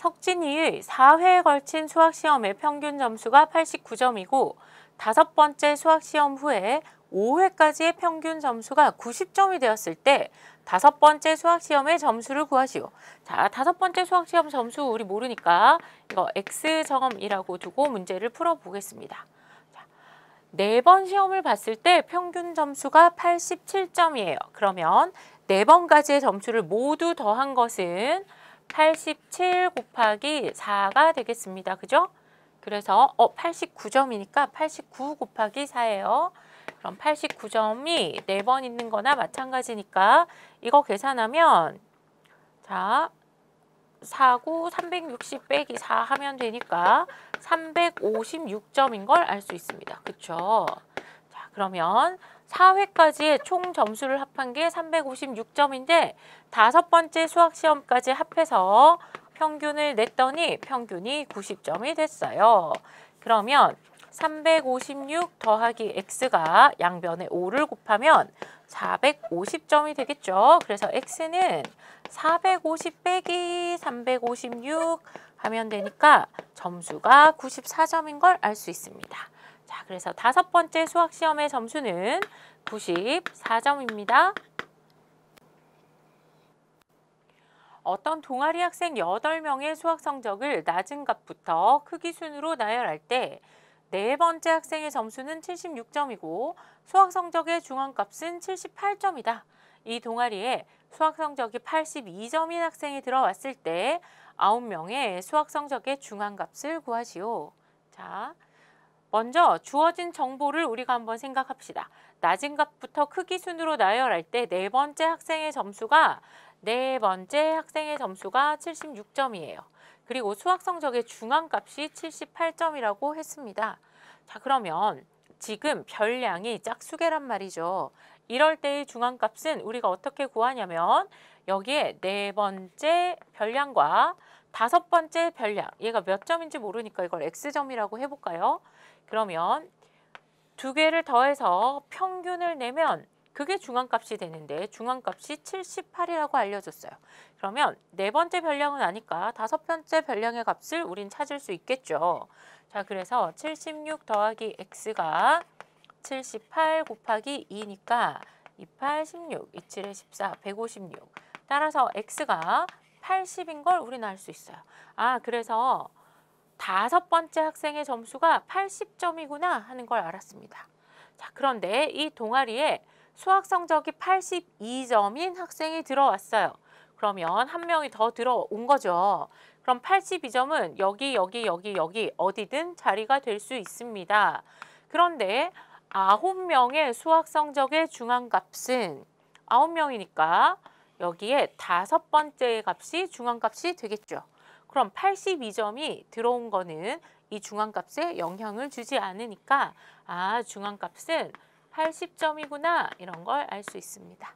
석진이의 4회에 걸친 수학시험의 평균 점수가 89점이고 5번째 수학시험 후에 5회까지의 평균 점수가 90점이 되었을 때 5번째 수학시험의 점수를 구하시오. 자, 5번째 수학시험 점수 우리 모르니까 이거 X점이라고 두고 문제를 풀어보겠습니다. 자, 4번 시험을 봤을 때 평균 점수가 87점이에요. 그러면 4번까지의 점수를 모두 더한 것은 87 곱하기 4가 되겠습니다. 그죠? 그래서 89점이니까 89 곱하기 4예요. 그럼 89점이 4번 있는 거나 마찬가지니까 이거 계산하면 자 4고 360 빼기 4 하면 되니까 356점인 걸 알 수 있습니다. 그쵸? 자, 그러면 4회까지의 총 점수를 합한 게 356점인데 5번째 수학시험까지 합해서 평균을 냈더니 평균이 90점이 됐어요. 그러면 356 더하기 x가 양변에 5를 곱하면 450점이 되겠죠. 그래서 x는 450 빼기 356 하면 되니까 점수가 94점인 걸 알 수 있습니다. 자, 그래서 5번째 수학시험의 점수는 94점입니다. 어떤 동아리 학생 8명의 수학 성적을 낮은 값부터 크기 순으로 나열할 때 4번째 학생의 점수는 76점이고 수학 성적의 중앙값은 78점이다. 이 동아리에 수학 성적이 82점인 학생이 들어왔을 때 9명의 수학 성적의 중앙값을 구하시오. 자, 먼저 주어진 정보를 우리가 한번 생각합시다. 낮은 값부터 크기 순으로 나열할 때 4번째 학생의 점수가 76점이에요. 그리고 수학 성적의 중앙값이 78점이라고 했습니다. 자, 그러면 지금 별량이 짝수계란 말이죠. 이럴 때의 중앙값은 우리가 어떻게 구하냐면 여기에 4번째 별량과 5번째 별량, 얘가 몇 점인지 모르니까 이걸 X점이라고 해볼까요? 그러면 두 개를 더해서 평균을 내면 그게 중앙값이 되는데 중앙값이 78이라고 알려줬어요. 그러면 4번째 별량은 아니까 5번째 별량의 값을 우린 찾을 수 있겠죠. 자, 그래서 76 더하기 x가 78 곱하기 2니까 28, 16, 27에 14, 156. 따라서 x가 80인 걸 우리는 알 수 있어요. 아, 그래서 5번째 학생의 점수가 80점이구나 하는 걸 알았습니다. 자, 그런데 이 동아리에 수학 성적이 82점인 학생이 들어왔어요. 그러면 한 명이 더 들어온 거죠. 그럼 82점은 여기 어디든 자리가 될 수 있습니다. 그런데 9명의 수학 성적의 중앙값은 9명이니까 여기에 5번째 값이 중앙값이 되겠죠. 그럼 82점이 들어온 거는 이 중앙값에 영향을 주지 않으니까 중앙값은 80점이구나 이런 걸 알 수 있습니다.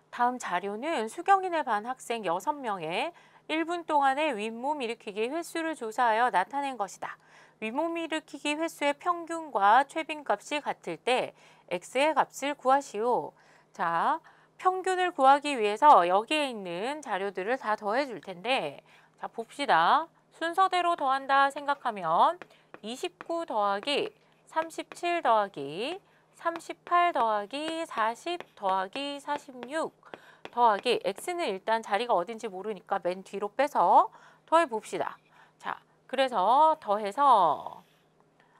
다음 자료는 수경인의 반 학생 6명의 1분 동안의 윗몸 일으키기 횟수를 조사하여 나타낸 것이다. 윗몸 일으키기 횟수의 평균과 최빈값이 같을 때 x의 값을 구하시오. 자, 평균을 구하기 위해서 여기에 있는 자료들을 다 더해 줄 텐데 자, 봅시다. 순서대로 더한다 생각하면 29 더하기 37 더하기 38 더하기 40 더하기 46 더하기 x는 일단 자리가 어딘지 모르니까 맨 뒤로 빼서 더해 봅시다. 자, 그래서 더해서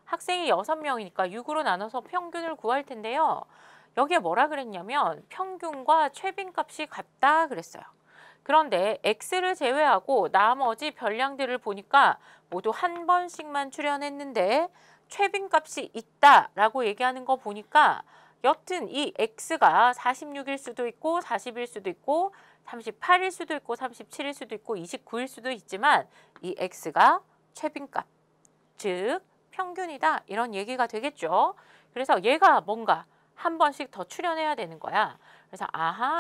학생이 6명이니까 6으로 나눠서 평균을 구할 텐데요. 여기에 뭐라 그랬냐면 평균과 최빈값이 같다 그랬어요. 그런데 x를 제외하고 나머지 별량들을 보니까 모두 한 번씩만 출현했는데 최빈값이 있다라고 얘기하는 거 보니까 여튼 이 x가 46일 수도 있고 40일 수도 있고 38일 수도 있고 37일 수도 있고 29일 수도 있지만 이 x가 최빈값, 즉 평균이다 이런 얘기가 되겠죠. 그래서 얘가 뭔가 한 번씩 더 출현해야 되는 거야. 그래서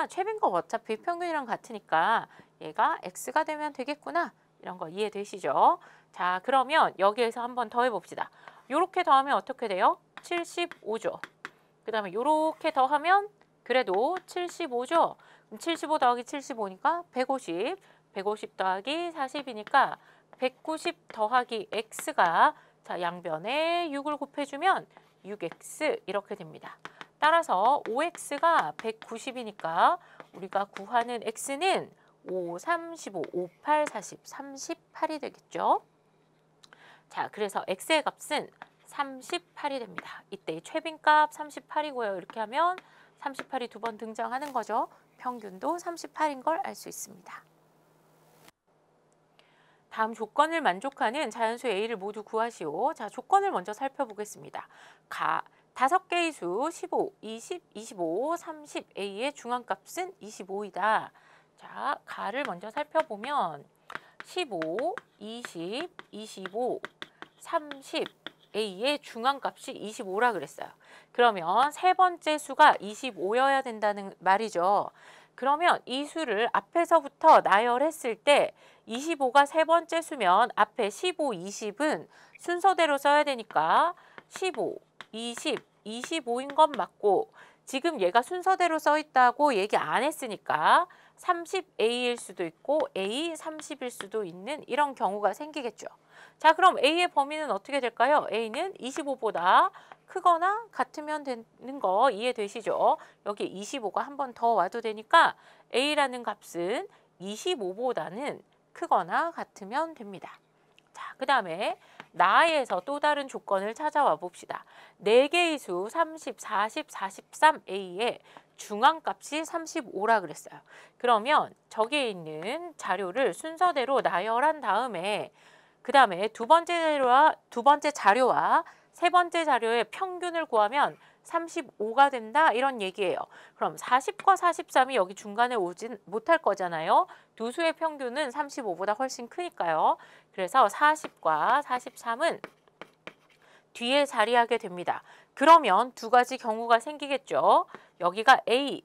최빈값 어차피 평균이랑 같으니까 얘가 x가 되면 되겠구나. 이런 거 이해되시죠? 자, 그러면 여기에서 한번 더 해봅시다. 요렇게 더하면 어떻게 돼요? 75죠. 그 다음에 요렇게 더하면 그래도 75죠. 그럼 75 더하기 75니까 150. 150 더하기 40이니까 190 더하기 x가 자 양변에 6을 곱해주면 6x 이렇게 됩니다. 따라서 5x가 190이니까 우리가 구하는 x는 5, 3, 15, 5, 8, 40, 38이 되겠죠. 자, 그래서 x의 값은 38이 됩니다. 이때 최빈값 38이고요. 이렇게 하면 38이 두 번 등장하는 거죠. 평균도 38인 걸 알 수 있습니다. 다음 조건을 만족하는 자연수 A를 모두 구하시오. 자, 조건을 먼저 살펴보겠습니다. 5개의 수 15, 20, 25, 30 A의 중앙값은 25이다. 자, 가를 먼저 살펴보면 15, 20, 25, 30 A의 중앙값이 25라 그랬어요. 그러면 세 번째 수가 25여야 된다는 말이죠. 그러면 이 수를 앞에서부터 나열했을 때 25가 세 번째 수면 앞에 15, 20은 순서대로 써야 되니까 15, 20, 25인 건 맞고 지금 얘가 순서대로 써 있다고 얘기 안 했으니까 30A일 수도 있고 A 30일 수도 있는 이런 경우가 생기겠죠. 자, 그럼 A의 범위는 어떻게 될까요? A는 25보다 크거나 같으면 되는 거 이해되시죠? 여기 25가 한 번 더 와도 되니까 A라는 값은 25보다는 크거나 같으면 됩니다. 자, 그 다음에 나에서 또 다른 조건을 찾아와 봅시다. 4개의 수 30, 40, 43A의 중앙값이 35라 그랬어요. 그러면 저기에 있는 자료를 순서대로 나열한 다음에 그 다음에 두 번째 자료와 세 번째 자료의 평균을 구하면 35가 된다 이런 얘기예요. 그럼 40과 43이 여기 중간에 오진 못할 거잖아요. 두 수의 평균은 35보다 훨씬 크니까요. 그래서 40과 43은 뒤에 자리하게 됩니다. 그러면 두 가지 경우가 생기겠죠. 여기가 A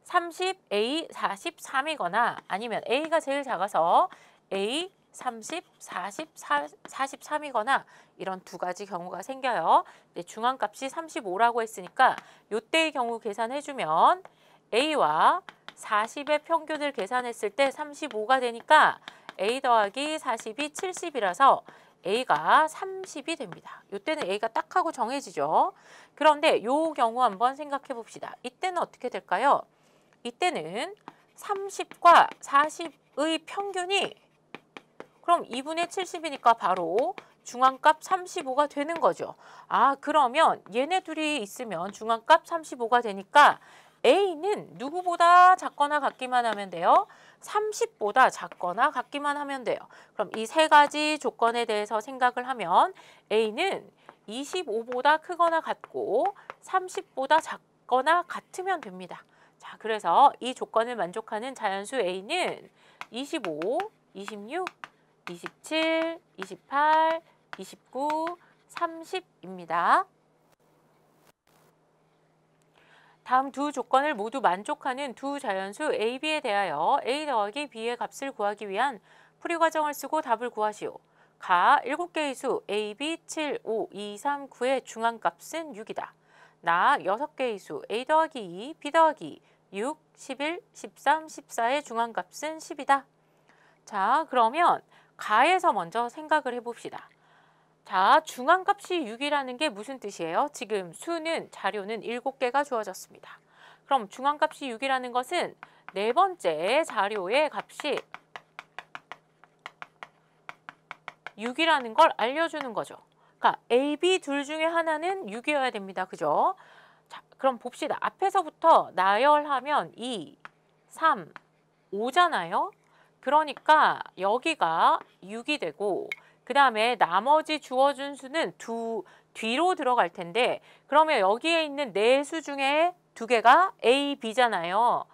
30, A 43이거나 아니면 A가 제일 작아서 A 30, 40, 43이거나 이런 두 가지 경우가 생겨요. 중앙값이 35라고 했으니까 이때의 경우 계산해주면 A와 40의 평균을 계산했을 때 35가 되니까 A 더하기 40이 70이라서 A가 30이 됩니다. 이때는 A가 딱 하고 정해지죠. 그런데 이 경우 한번 생각해 봅시다. 이때는 어떻게 될까요? 이때는 30과 40의 평균이 그럼 2분의 70이니까 바로 중앙값 35가 되는 거죠. 아, 그러면 얘네 둘이 있으면 중앙값 35가 되니까 A는 누구보다 작거나 같기만 하면 돼요. 30보다 작거나 같기만 하면 돼요. 그럼 이 세 가지 조건에 대해서 생각을 하면 A는 25보다 크거나 같고 30보다 작거나 같으면 됩니다. 자, 그래서 이 조건을 만족하는 자연수 A는 25, 26, 27, 28, 29, 30입니다. 다음 두 조건을 모두 만족하는 두 자연수 A, B에 대하여 A 더하기 B의 값을 구하기 위한 풀이 과정을 쓰고 답을 구하시오. 가 7개의 수 A, B, 7, 5, 2, 3, 9의 중앙값은 6이다. 나 6개의 수 A 더하기 2, B 더하기 6, 11, 13, 14의 중앙값은 10이다. 자, 그러면 가에서 먼저 생각을 해봅시다. 자, 중앙값이 6이라는 게 무슨 뜻이에요? 지금 수는 자료는 7개가 주어졌습니다. 그럼 중앙값이 6이라는 것은 네 번째 자료의 값이 6이라는 걸 알려주는 거죠. 그러니까 A, B 둘 중에 하나는 6이어야 됩니다. 그죠? 자, 그럼 봅시다. 앞에서부터 나열하면 2, 3, 5잖아요. 그러니까 여기가 6이 되고 그 다음에 나머지 주어준 수는 뒤로 들어갈 텐데 그러면 여기에 있는 네 수 중에 2개가 A, B잖아요.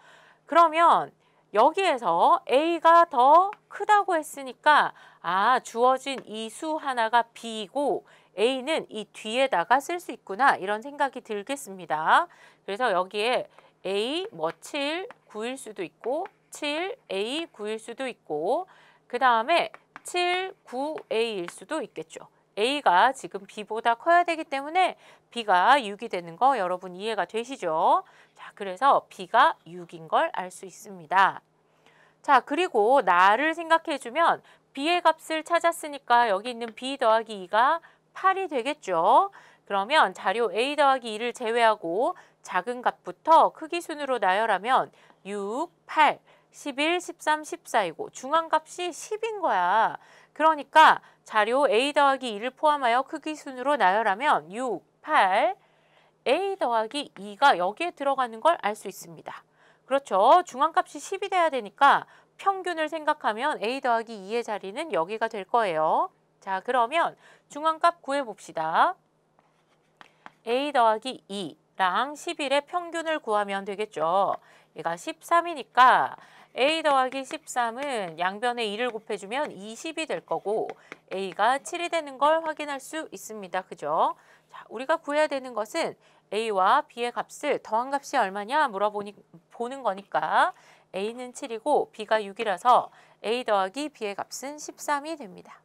그러면 여기에서 A가 더 크다고 했으니까 주어진 이 수 하나가 B이고 A는 이 뒤에다가 쓸 수 있구나 이런 생각이 들겠습니다. 그래서 여기에 A 7, 9일 수도 있고 7, A 9일 수도 있고 그 다음에 7, 9A일 수도 있겠죠. A가 지금 B보다 커야 되기 때문에 B가 6이 되는 거 여러분 이해가 되시죠? 자, 그래서 B가 6인 걸 알 수 있습니다. 자, 그리고 나를 생각해주면 b의 값을 찾았으니까 여기 있는 b 더하기 2가 8이 되겠죠. 그러면 자료 a 더하기 2를 제외하고 작은 값부터 크기 순으로 나열하면 6, 8, 11, 13, 14이고 중앙값이 10인 거야. 그러니까 자료 a 더하기 2를 포함하여 크기 순으로 나열하면 6, 8, a 더하기 2가 여기에 들어가는 걸 알 수 있습니다. 그렇죠. 중앙값이 10이 돼야 되니까 평균을 생각하면 a 더하기 2의 자리는 여기가 될 거예요. 자, 그러면 중앙값 구해봅시다. a 더하기 2랑 11의 평균을 구하면 되겠죠. 얘가 13이니까 a 더하기 13은 양변에 2를 곱해주면 20이 될 거고 a가 7이 되는 걸 확인할 수 있습니다. 그죠? 자, 우리가 구해야 되는 것은 a와 b의 값을 더한 값이 얼마냐 보는 거니까 a는 7이고 b가 6이라서 a 더하기 b의 값은 13이 됩니다.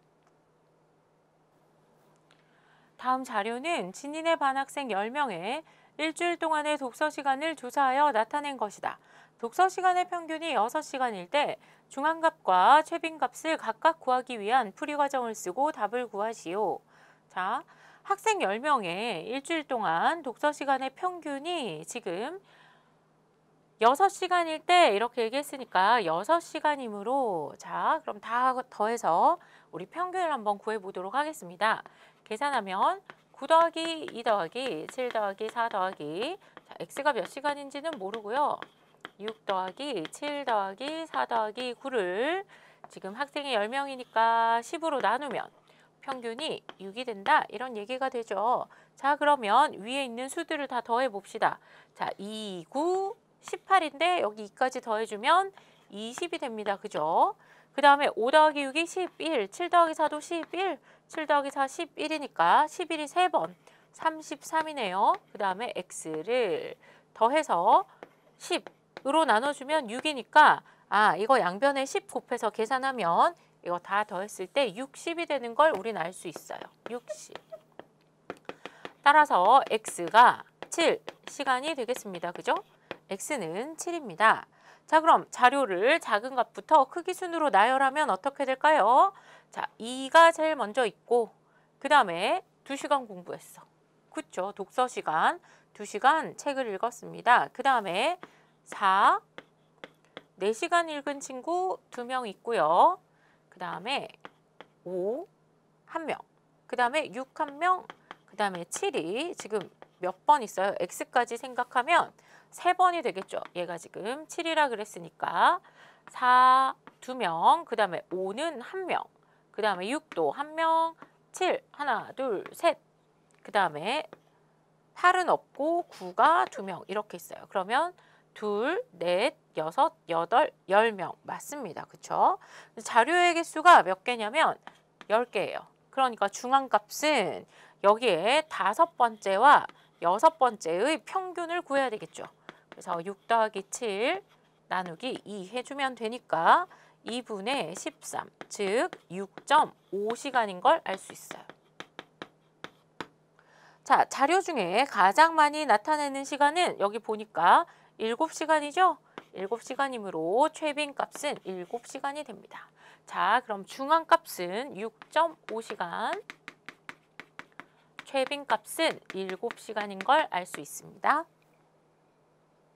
다음 자료는 진인의 반 학생 10명의 일주일 동안의 독서 시간을 조사하여 나타낸 것이다. 독서 시간의 평균이 6시간일 때 중앙값과 최빈값을 각각 구하기 위한 풀이 과정을 쓰고 답을 구하시오. 자, 학생 10명의 일주일 동안 독서 시간의 평균이 지금 6시간일 때 이렇게 얘기했으니까 6시간이므로 자, 그럼 다 더해서 우리 평균을 한번 구해보도록 하겠습니다. 계산하면 9 더하기 2 더하기 7 더하기 4 더하기 자, x가 몇 시간인지는 모르고요. 6 더하기 7 더하기 4 더하기 9를 지금 학생이 10명이니까 10으로 나누면 평균이 6이 된다. 이런 얘기가 되죠. 자, 그러면 위에 있는 수들을 다 더해 봅시다. 자, 2, 9, 18인데 여기 2까지 더해주면 20이 됩니다. 그죠? 그 다음에 5 더하기 6이 11, 7 더하기 4도 11, 7 더하기 4, 11이니까 11이 3번, 33이네요. 그 다음에 x를 더해서 10으로 나눠주면 6이니까 아, 이거 양변에 10 곱해서 계산하면 이거 다 더했을 때 60이 되는 걸 우리는 알 수 있어요. 60. 따라서 x가 7시간이 되겠습니다. 그죠? x는 7입니다. 자, 그럼 자료를 작은 값부터 크기 순으로 나열하면 어떻게 될까요? 자, 2가 제일 먼저 있고 그 다음에 2시간 공부했어. 그쵸? 독서 시간 2시간 책을 읽었습니다. 그 다음에 4, 4시간 읽은 친구 2명 있고요. 그 다음에 5, 1명. 그 다음에 6, 1명. 그 다음에 7이 지금 몇 번 있어요? x까지 생각하면 3번이 되겠죠. 얘가 지금 7이라 그랬으니까 4, 2명. 그 다음에 5는 1명. 그 다음에 6도 1명. 7, 하나, 둘, 셋. 그 다음에 8은 없고 9가 2명 이렇게 있어요. 그러면 둘, 넷, 여섯, 여덟, 10명 맞습니다. 그쵸? 자료의 개수가 몇 개냐면 10개예요. 그러니까 중앙값은 여기에 5번째와 6번째의 평균을 구해야 되겠죠. 그래서 6 더하기 7 나누기 2 해주면 되니까 2분의 13, 즉 6.5시간인 걸 알 수 있어요. 자, 자료 중에 가장 많이 나타내는 시간은 여기 보니까 7시간이죠? 7시간이므로 최빈값은 7시간이 됩니다. 자, 그럼 중앙값은 6.5시간, 최빈값은 7시간인 걸 알 수 있습니다.